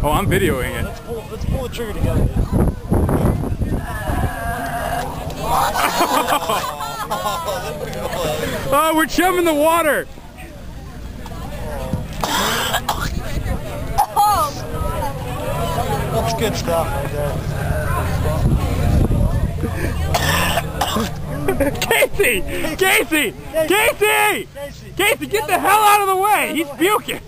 Oh, I'm videoing it. Let's pull the trigger together. Oh, we're chumming the water. That's good stuff right there. Casey! Casey! Casey! Casey, get the hell out of the way! He's puking!